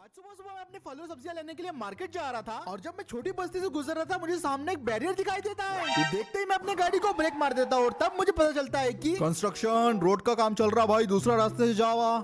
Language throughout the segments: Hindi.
आज सुबह सुबह मैं अपने फलों सब्जियां लेने के लिए मार्केट जा रहा था और जब मैं छोटी बस्ती से गुजर रहा था मुझे सामने एक बैरियर दिखाई देता है। ये देखते ही मैं अपनी गाड़ी को ब्रेक मार देता हूँ और तब मुझे पता चलता है कि कंस्ट्रक्शन रोड का काम चल रहा भाई, दूसरा रास्ते से जावा।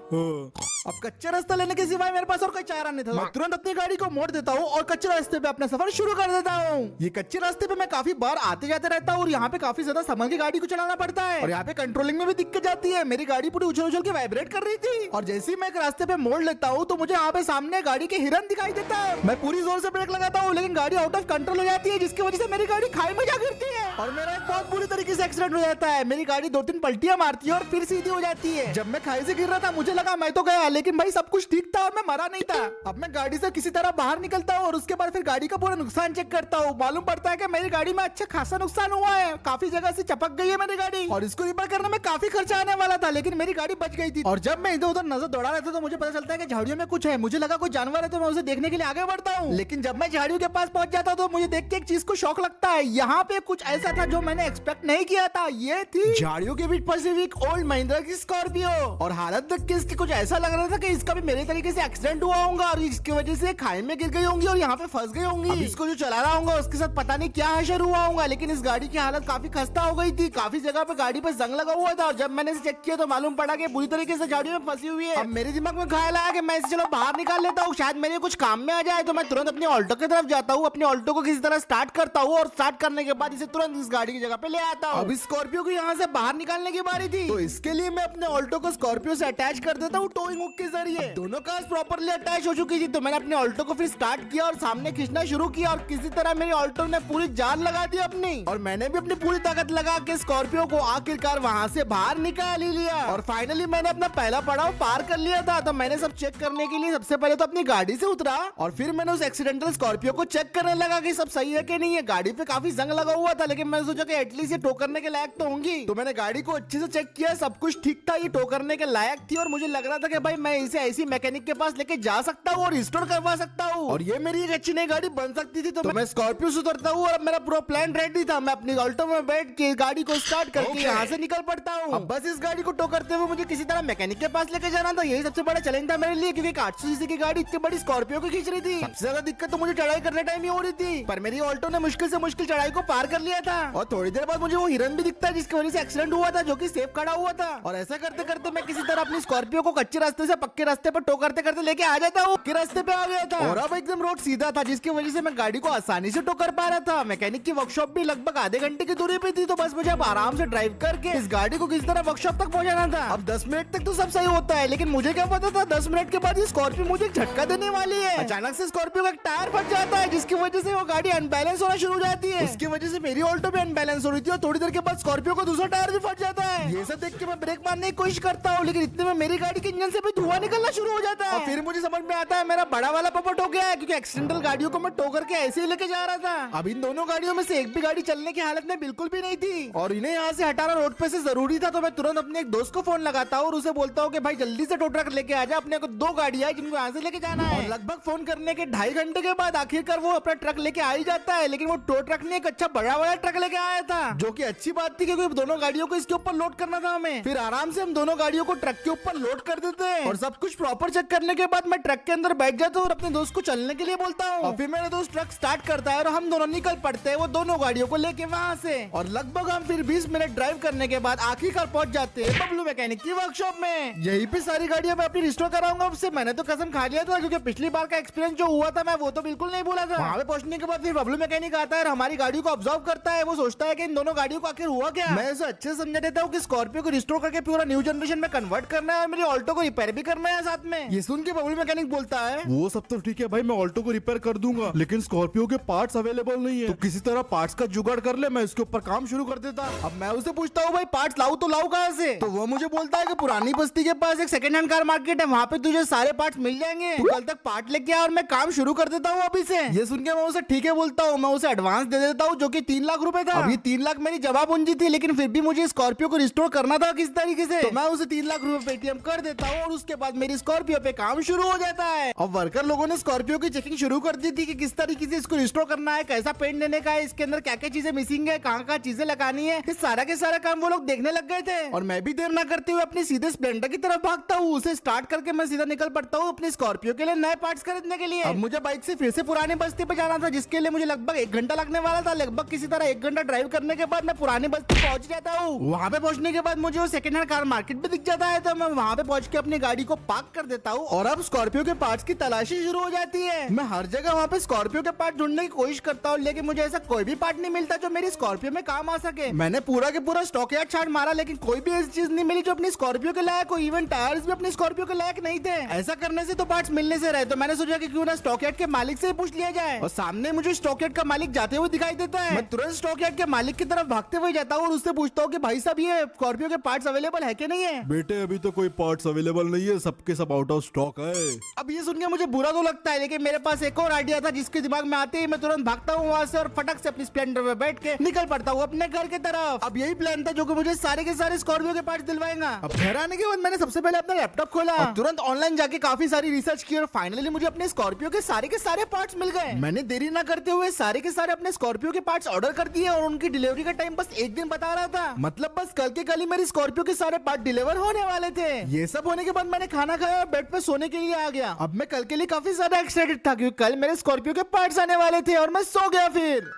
अब कच्चे रास्ता लेने के सिवाय मेरे पास और कोई चारा नहीं था। मैं तुरंत अपनी गाड़ी को मोड़ देता हूँ और कच्चे रास्ते पे अपना सफर शुरू कर देता हूँ। ये कच्चे रास्ते पे मैं काफी बार आते जाते रहता हूँ और यहाँ पे काफी ज्यादा संभल की गाड़ी को चलाना पड़ता है और यहाँ पे कंट्रोलिंग में भी दिक्कत जाती है। मेरी गाड़ी पूरी उछल उछल के वाइब्रेट कर रही थी और जैसे ही मैं एक रास्ते पे मोड़ लेता हूँ तो मुझे यहाँ पे सामने गाड़ी के हिरन दिखाई देता है। मैं पूरी जोर से ब्रेक लगाता हूँ लेकिन गाड़ी आउट ऑफ कंट्रोल हो जाती है जिसकी वजह से मेरी गाड़ी खाई में जा गिरती है और मेरा एक बहुत बुरी तरीके से एक्सीडेंट हो जाता है। मेरी गाड़ी 2-3 पलटियां मारती है और फिर सीधी हो जाती है। जब मैं खाई से गिर रहा था मुझे लगा मैं तो गया, लेकिन भाई सब कुछ ठीक था और मैं मरा नहीं था। अब मैं गाड़ी से किसी तरह बाहर निकलता हूँ और उसके बाद फिर गाड़ी का पूरा नुकसान चेक करता हूँ। मालूम पड़ता है कि मेरी गाड़ी में अच्छा खासा नुकसान हुआ है, काफी जगह से चपक गई है मेरी गाड़ी और इसको रिपेयर करने में काफी खर्चा आने वाला था, लेकिन मेरी गाड़ी बच गई थी। और जब मैं इधर उधर नजर दौड़ा रहा था तो मुझे पता चलता है कि झाड़ियों में कुछ है। मुझे लगा कोई जानवर है तो मैं उसे देखने के लिए आगे बढ़ता हूँ, लेकिन जब मैं झाड़ियों के पास पहुंच जाता हूँ तो मुझे देख के एक चीज को शौक लगता है। यहाँ पे कुछ ऐसा था जो मैंने एक्सपेक्ट नहीं किया था। ये थी झाड़ियों के बीच फंसी हुई एक ओल्ड महिंद्रा की स्कॉर्पियो और हालत देख के इसकी कुछ ऐसा लग रहा था कि इसका भी मेरे तरीके से एक्सीडेंट हुआ होगा और इसकी वजह से खाई में गिर गई होंगी और यहाँ पे फंस गई होंगी। अब इसको जो चला रहा होगा उसके साथ पता नहीं क्या हशर हुआ होगा, लेकिन इस गाड़ी की हालत काफी खस्ता हो गई थी। काफी जगह पे गाड़ी पे जंग लगा हुआ था और जब मैंने इसे चेक किया तो मालूम पड़ा कि बुरी तरीके से झाड़ियों में फंसी हुई है। अब मेरे दिमाग में ख्याल आया कि मैं इसे चलो बाहर निकाल लेता हूँ, शायद मेरे कुछ काम में आ जाए। तो मैं तुरंत अपनी ऑल्टो की तरफ जाता हूँ, अपनी ऑल्टो को किसी तरह स्टार्ट करता हूँ और स्टार्ट करने के बाद इसे तुरंत इस गाड़ी की जगह पे ले आता हूँ। अब इस स्कॉर्पियो को यहाँ से बाहर निकालने की बारी थी, तो इसके लिए मैं अपने ऑल्टो को स्कॉर्पियो से अटैच कर देता हूँ टोइंग हुक के जरिए। दोनों कार्स प्रॉपर्ली अटैच हो चुकी थी तो मैंने अपने ऑल्टो को फिर स्टार्ट किया और सामने खींचना शुरू किया और किसी तरह मेरी ऑल्टो ने पूरी जान लगा दी अपनी और मैंने भी अपनी पूरी ताकत लगा के स्कॉर्पियो को आखिरकार वहाँ से बाहर निकाल ही लिया और फाइनली मैंने अपना पहला पड़ाव पार कर लिया था। तो मैंने सब चेक करने के लिए सबसे पहले तो अपनी गाड़ी से उतरा और फिर मैंने उस एक्सीडेंटल स्कॉर्पियो को चेक करने लगा कि सब सही है कि नहीं है। गाड़ी पे काफी जंग लगा हुआ था लेकिन मैंने सोचा कि एटलीस्ट ये टो करने के लायक तो होंगी, तो मैंने गाड़ी को अच्छे से चेक किया, सब कुछ ठीक था, ये टो करने के लायक थी और मुझे लग रहा था कि भाई मैं इसे ऐसी मैकेनिक के पास लेके जा सकता हूँ और रिस्टोर करवा सकता हूँ और ये मेरी एक अच्छी नई गाड़ी बन सकती थी। तो मैं स्कॉर्पियो से उतरता हूँ और मेरा पूरा प्लान रेडी था। मैं अपनी ऑल्टो में बैठ के गाड़ी को स्टार्ट करके यहाँ से निकल पड़ता हूँ। अब बस इस गाड़ी को टो करते हुए मुझे किसी तरह मैकेनिक के पास लेके जाना था। यही सबसे बड़ा चैलेंज था मेरे लिए, क्योंकि 800 सीसी की गाड़ी इतनी बड़ी स्कॉर्पियो को खींच रही थी। सबसे ज्यादा दिक्कत तो मुझे चढ़ाई करने टाइम ही हो रही थी, पर मेरी ऑल्टो ने मुश्किल से मुश्किल चढ़ाई को पार कर लिया था और थोड़ी देर बाद मुझे वो हिरन भी दिखता है जिसकी वजह से एक्सीडेंट हुआ था, जो कि सेफ खड़ा हुआ था। और ऐसा करते करते मैं किसी तरह अपनी स्कॉर्पियो को कच्चे रास्ते से पक्के रास्ते पर टो करते करते लेके आ जाता हूँ। पक्के रास्ते पे आ गया था और अब एकदम रोड सीधा था जिसकी वजह से मैं गाड़ी को आसानी से टो कर पा रहा था। मैकेनिक की वर्कशॉप भी लगभग आधे घंटे की दूरी पे थी, तो बस मुझे अब आराम से ड्राइव करके इस गाड़ी को किसी तरह वर्कशॉप तक पहुंचाना था। अब 10 मिनट तक तो सब सही होता है, लेकिन मुझे क्या पता था 10 मिनट के बाद ये स्कॉर्पियो मुझे एक झटका देने वाली है। अचानक से स्कॉर्पियो का एक टायर फट जाता है जिसकी वजह से वो गाड़ी अनबैलेंस होना शुरू हो जाती है। उसकी वजह से मेरी ऑल्टो भी अनबैलेंस हो रही थी और थोड़ी देर के बाद स्कॉर्पियो का दूसरा टायर भी फट जाता है। ये सब देख के मैं ब्रेक मारने की कोशिश करता हूँ, लेकिन इतने में मेरी गाड़ी के इंजन से भी धुआं निकलना शुरू हो जाता है और फिर मुझे समझ में आता है मेरा बड़ा वाला पपट हो गया है, क्योंकि एक्सीडेंटल गाड़ियों को मैं टो करके ऐसे ही लेके जा रहा था। अब इन दोनों गाड़ियों में से एक भी गाड़ी चलने की हालत में बिल्कुल भी नहीं थी और इन्हें यहाँ से हटाना रोड पे से जरूरी था। तो मैं तुरंत अपने एक दोस्त को फोन लगाता हूँ और उसे बोलता हूँ कि भाई जल्दी से टो ट्रक लेके आ जा, अपने को 2 गाड़ियां है जिनको यहाँ से लेके जाना है। और लगभग फोन करने के 2.5 घंटे के बाद आखिरकार वो अपना ट्रक लेके आ ही जाता है, लेकिन वो टो ट्रक ने एक अच्छा बड़ा वाला ट्रक लेके आया था, जो कि अच्छी बात थी क्योंकि दोनों गाड़ियों को इसके ऊपर लोड करना था हमें। फिर आराम से हम दोनों गाड़ियों को ट्रक के ऊपर लोड कर देते हैं और सब कुछ प्रॉपर चेक करने के बाद मैं ट्रक के अंदर बैठ जाता हूँ और अपने दोस्त को चलने के लिए बोलता हूँ और फिर मेरा दोस्त ट्रक स्टार्ट करता है और हम दोनों निकल पड़ते हैं वो दोनों गाड़ियों को लेके वहाँ से। और लगभग हम फिर 20 मिनट ड्राइव करने के बाद आखिरकार पहुंच जाते हैं बबलू मैकेनिक की वर्कशॉप में। यही पे सारी गाड़ियां मैं अपनी रिस्टोर कराऊंगा उससे। मैंने तो कसम खा लिया था क्योंकि पिछली बार का एक्सपीरियंस जो हुआ था मैं वो तो बिल्कुल नहीं भूला था। वहाँ पे पहुंचने के बाद फिर बबलू मैकेनिक आता है और हमारी गाड़ी को ऑब्जर्व करता है। वो सोचता है कि इन दोनों गाड़ियों को आखिर हुआ क्या। मैं इसे अच्छे से समझा देता हूँ कि स्कॉर्पियो को रिस्टोर करके पूरा न्यू जनरेशन में कन्वर्ट करना है और मेरी ऑल्टो को रिपेयर भी करना है साथ में। ये सुन के बबलू मैकेनिक बोलता है वो सब तो ठीक है भाई, मैं ऑल्टो को रिपेयर कर दूंगा, लेकिन स्कॉर्पियो के पार्ट्स अवेलेबल नहीं है, तो किसी तरह पार्ट्स का जुगाड़ कर ले, मैं इसके ऊपर काम शुरू कर देता। अब मैं उससे पूछता हूँ भाई पार्ट्स लाऊं तो लाऊं कहाँ से, तो वो मुझे बोलता है कि पुरानी बस्ती के पास एक सेकंड हैंड कार मार्केट है, वहाँ पे तुझे सारे पार्ट्स मिल जाएंगे, तू कल तक पार्ट लेके आ और मैं काम शुरू कर देता हूँ अभी से। ये सुन के मैं उसे ठीक है बोलता हूँ। मैं उसे एडवांस दे देता हूँ जो कि 3 लाख रुपए था। अभी 3 लाख मेरी जवाब पूंजी थी, लेकिन फिर भी मुझे स्कॉर्पियो को रिस्टोर करना था किस तरीके से, तो मैं उसे 3 लाख रुपए पेटीएम कर देता हूँ और उस उसके बाद मेरी स्कॉर्पियो पे काम शुरू हो जाता है। अब वर्कर लोगों ने स्कॉर्पियो की चेकिंग शुरू कर दी थी कि किस तरीके से इसको रिस्टोर करना है, कैसा पेंट देने का है, इसके अंदर क्या क्या चीजें मिसिंग है, कहाँ चीजें लगानी है, ये सारा के सारा काम वो लोग देखने लग गए थे। और मैं भी देर ना करते हुए अपने सीधे स्प्लेंडर की तरफ भागता हूँ। उसे स्टार्ट करके मैं सीधा निकल पड़ता हूँ अपनी स्कॉर्पियो के लिए नए पार्ट्स खरीदने के लिए। अब मुझे बाइक से फिर से पुरानी बस्ती पे जाना था, जिसके लिए मुझे लगभग 1 घंटा लगने वाला था। लगभग किसी तरह 1 घंटा ड्राइव करने के बाद मैं पुरानी बस्ती पहुंच जाता हूँ। वहाँ पे पहुंचने के बाद मुझे वो सेकंड हैंड कार मार्केट भी दिख जाता है, तो मैं वहाँ पे पहुंच के अपनी गाड़ी को पार्क कर देता हूँ और अब स्कॉर्पियो के पार्ट्स की तलाशी शुरू हो जाती है। मैं हर जगह वहाँ पे स्कॉर्पियो के पार्ट ढूंढने की कोशिश करता हूँ, लेकिन मुझे ऐसा कोई भी पार्ट नहीं मिलता जो मेरी स्कॉर्पियो में काम आ सके। मैंने पूरा के पूरा स्टॉक यार्ड छाट मारा, लेकिन कोई भी ऐसी चीज नहीं मिली जो अपनी स्कॉर्पियो के लायक हो। इवन टायर्स भी अपनी स्कॉर्पियो के लायक नहीं थे। ऐसा करने से तो पार्ट्स मिलने से रहे, तो मैंने सोचा कि क्यों ना स्टॉक यार्ड के मालिक से पूछ लिया जाए। और सामने मुझे स्टॉक यार्ड का मालिक जाते हुए दिखाई देता है। मैं तुरंत स्टॉक यार्ड के मालिक की तरफ भागते हुए जाता हूँ और उससे पूछता हूँ कि भाई साहब ये स्कॉर्पियो के पार्ट्स अवेलेबल है कि नहीं है। बेटे अभी तो कोई पार्ट्स अवेलेबल नहीं है, सबके सब आउट ऑफ स्टॉक है। अब ये सुन के मुझे बुरा तो लगता है, लेकिन मेरे पास एक और आइडिया था जिसके दिमाग में आते ही मैं तुरंत भागता हूँ वहाँ से और फटक से अपनी स्प्लेंडर में बैठ के निकल पड़ता हूँ अपने घर की तरफ। अब यही प्लान था जो कि मुझे सारे के सारे स्कॉर्पियो के पार्ट्स दिलवाएगा। अब घर आने के बाद मैंने सबसे पहले अपना लैपटॉप खोला और तुरंत ऑनलाइन जाके काफी सारी रिसर्च की और फाइनली मुझे अपने स्कॉर्पियो के सारे पार्ट्स मिल गए। मैंने देरी ना करते हुए सारे के सारे अपने स्कॉर्पियो के पार्ट्स ऑर्डर कर दिए और उनकी डिलीवरी का टाइम बस 1 दिन बता रहा था। मतलब बस कल के कल ही मेरी स्कॉर्पियो के सारे पार्ट डिलीवर होने वाले थे। ये सब होने के बाद मैंने खाना खाया और बेड पे सोने के लिए आ गया। अब मैं कल के लिए काफी ज्यादा एक्साइटेड था क्योंकि कल मेरे स्कॉर्पियो के पार्ट्स आने वाले थे और मैं सो गया। फिर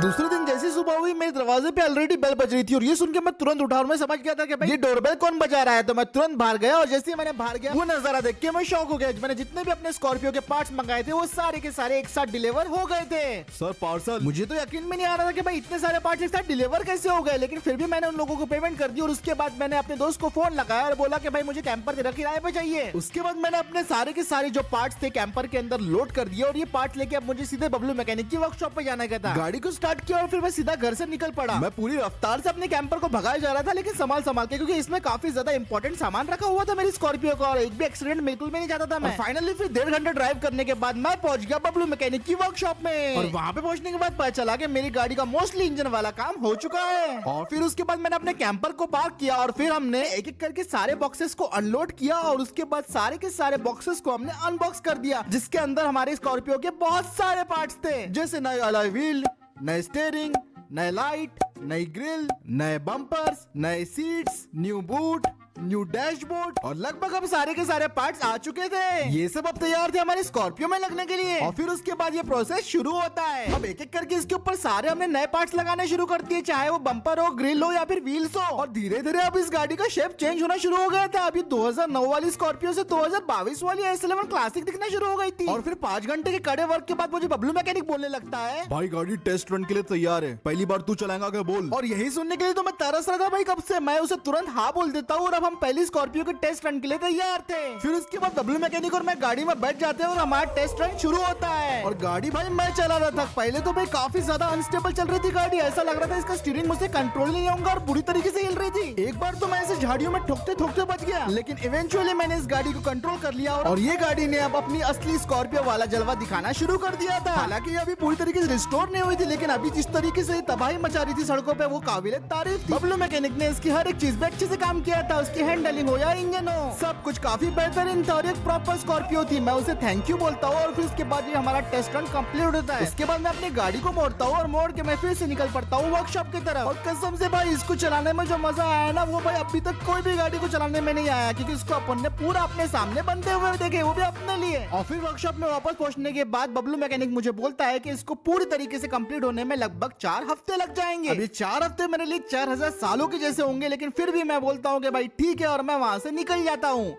दूसरे दिन जैसे सुबह हुई मेरे दरवाजे पे ऑलरेडी बेल बज रही थी और ये सुन के मैं तुरंत उठा और मैं समझ गया था कि भाई ये डोरबेल कौन बजा रहा है। तो मैं तुरंत बाहर गया और जैसे ही मैंने बाहर गया वो नजारा देख के मैं शॉक हो गया। मैंने जितने भी अपने स्कॉर्पियो के पार्ट्स मंगाए थे वो सारे के सारे एक साथ डिलीवर हो गए थे। सर पार्सल मुझे तो यकीन में नहीं आ रहा था कि भाई इतने सारे पार्ट्स एक साथ डिलीवर कैसे हो गए, लेकिन फिर भी मैंने उन लोगों को पेमेंट कर दी और उसके बाद मैंने अपने दोस्त को फोन लगाया और बोला कि भाई मुझे कैंपर तेरा किराए पे चाहिए। उसके बाद मैंने अपने सारे के सारे जो पार्ट्स थे कैंपर के अंदर लोड कर दिए और ये पार्ट्स लेके अब मुझे सीधे बबलू मैकेनिक की वर्कशॉप पे जाने का था। गाड़ी को स्टार्ट किया और फिर मैं सीधा घर से निकल पड़ा। मैं पूरी रफ्तार से अपने कैंपर को भगाया जा रहा था, लेकिन संभाल के क्योंकि इसमें काफी ज्यादा इंपॉर्टेंट सामान रखा हुआ था मेरी स्कॉर्पियो का और एक भी एक्सीडेंट बिल्कुल भी नहीं चाहता था मैं। फाइनली फिर 1.5 घंटा ड्राइव करने के बाद मैं पहुंच गया बबलू मैकेनिक की वर्कशॉप में और वहां पे पहुंचने के बाद पता चला कि मेरी गाड़ी का मोस्टली इंजन वाला काम हो चुका है। और फिर उसके बाद मैंने अपने कैंपर को पार्क किया और फिर हमने एक एक करके सारे बॉक्सेस को अनलोड किया और उसके बाद सारे के सारे बॉक्सेस को हमने अनबॉक्स कर दिया, जिसके अंदर हमारे स्कॉर्पियो के बहुत सारे पार्ट्स थे, जैसे नए अलॉय व्हील, नए स्टीयरिंग, नए लाइट, नई ग्रिल, नए बम्पर्स, नए seats, new boot, new dashboard और लगभग अब सारे के सारे पार्ट्स आ चुके थे। ये सब अब तैयार थे हमारे स्कॉर्पियो में लगने के लिए और फिर उसके बाद ये प्रोसेस शुरू होता है। अब एक एक करके इसके ऊपर सारे हमने नए पार्ट्स लगाने शुरू कर दिए, चाहे वो बम्पर हो, ग्रिल हो या फिर व्हील्स हो। और धीरे धीरे अब इस गाड़ी का शेप चेंज होना शुरू हो गया था। अभी 2009 वाली स्कॉर्पियो से 2022 वाली S11 क्लासिक दिखना शुरू हो गई थी। और फिर 5 घंटे के कड़े वर्क के बाद मुझे बबलू मैकेनिक बोलने लगता है, भाई गाड़ी टेस्ट रन के लिए तैयार है, पहली बार तू चलाएगा क्या बोल। और यही सुनने के लिए तो मैं तरस रहा था भाई कब से। मैं उसे तुरंत हाँ बोल देता हूँ और अब हम पहली स्कॉर्पियो के टेस्ट रन के लिए तैयार थे। फिर उसके बाद बबलू मैकेनिक और मैं गाड़ी में बैठ जाते हैं और हमारा टेस्ट रन शुरू होता है। और गाड़ी भाई मैं चला रहा था। पहले तो भाई काफी ज्यादा अनस्टेबल चल रही थी गाड़ी, ऐसा लग रहा था इसका स्टीयरिंग मुझसे कंट्रोल नहीं होगा और बुरी तरीके से हिल रही थी। एक बार तो मैं ऐसे झाड़ियों में ठोकते ठोकते बच गया, लेकिन इवेंचुअली मैंने इस गाड़ी को कंट्रोल कर लिया और ये गाड़ी ने अब अपनी असली स्कॉर्पियो वाला जलवा दिखाना शुरू कर दिया था। हालांकि अभी पूरी तरीके से रिस्टोर नहीं हुई थी, लेकिन अभी जिस तरीके से तबाही मचा रही थी सड़कों पे वो काबिल तारीफ थी। बबलू मैकेनिक ने इसकी हर एक चीज पे अच्छे से काम किया था, उसकी हैंडलिंग हो या इंजन हो, सब कुछ काफी बेहतरीन था और एक प्रॉपर स्कॉर्पियो थी। मैं उसे थैंक यू बोलता हूँ और फिर उसके बाद ये हमारा टेस्ट रन कंप्लीट होता है। उसके बाद मैं अपनी गाड़ी को मोड़ता हूँ और मोड़ के मैं फिर से निकल पड़ता हूँ वर्कशॉप की तरफ। और कसम से भाई इसको चलाने में जो मजा आया ना वो भाई अभी तक कोई भी गाड़ी को चलाने में नहीं आया, क्योंकि इसको अपन ने पूरा अपने सामने बनते हुए देखे, वो भी अपने लिए। और फिर वर्कशॉप में वापस पहुंचने के बाद बबलू मैकेनिक मुझे बोलता है कि इसको पूरी तरीके से कंप्लीट होने में लगभग 4 हफ्ते लग जाएंगे। अभी 4 हफ्ते मेरे लिए 4000 सालों के जैसे होंगे, लेकिन फिर भी मैं बोलता हूँ कि भाई ठीक है और मैं वहां से निकल जाता हूँ।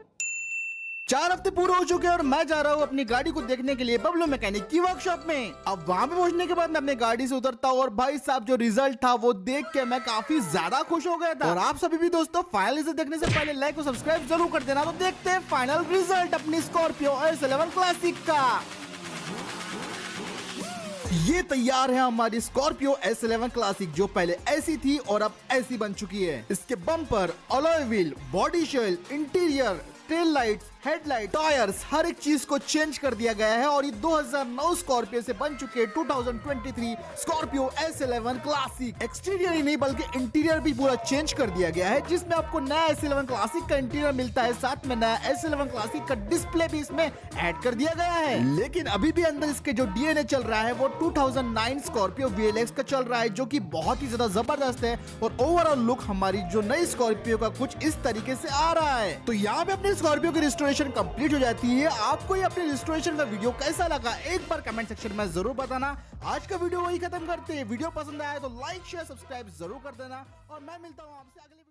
4 हफ्ते पूरे हो चुके हैं और मैं जा रहा हूँ अपनी गाड़ी को देखने के लिए बबलू मैकेनिक की वर्कशॉप में। अब वहां पे पहुंचने के बाद मैं अपनी गाड़ी से उतरता हूँ और भाई साहब जो रिजल्ट था वो देख के मैं काफी ज्यादा खुश हो गया था। और आप सभी भी दोस्तों फाइनल से देखने से पहले लाइक और सब्सक्राइब जरूर कर देना। तो देखते हैं फाइनल रिजल्ट अपनी स्कॉर्पियो S11 क्लासिक का। ये तैयार है हमारी स्कॉर्पियो S11 क्लासिक, जो पहले ऐसी थी और अब ऐसी बन चुकी है। इसके bumper, alloy wheel, body shell, interior, tail lights, headlight, tyres, हर एक चीज को चेंज कर दिया गया है और ये 2009 स्कॉर्पियो से बन चुके 2023 स्कॉर्पियो S11 क्लासिक। एक्सटीरियर ही नहीं बल्कि इंटीरियर भी पूरा चेंज कर दिया गया है, जिसमें आपको नया S11 क्लासिक का इंटीरियर मिलता है, साथ में नया S11 क्लासिक का डिस्प्ले भी इसमें ऐड कर दिया गया है। लेकिन अभी भी अंदर इसके जो डीएनए चल रहा है वो 2009 स्कॉर्पियो VLX का चल रहा है, जो कि बहुत ही ज्यादा जबरदस्त है और ओवरऑल लुक हमारी जो नई स्कॉर्पियो का कुछ इस तरीके से आ रहा है। तो यहाँ पे अपनी स्कॉर्पियो की रिस्टोरेशन कंप्लीट हो जाती है। आपको ये अपने रिस्टोरेशन का वीडियो कैसा लगा एक बार कमेंट सेक्शन में जरूर बताना। आज का वीडियो वही खत्म करते हैं। वीडियो पसंद आया तो लाइक शेयर सब्सक्राइब जरूर कर देना और मैं मिलता हूँ आपसे अगले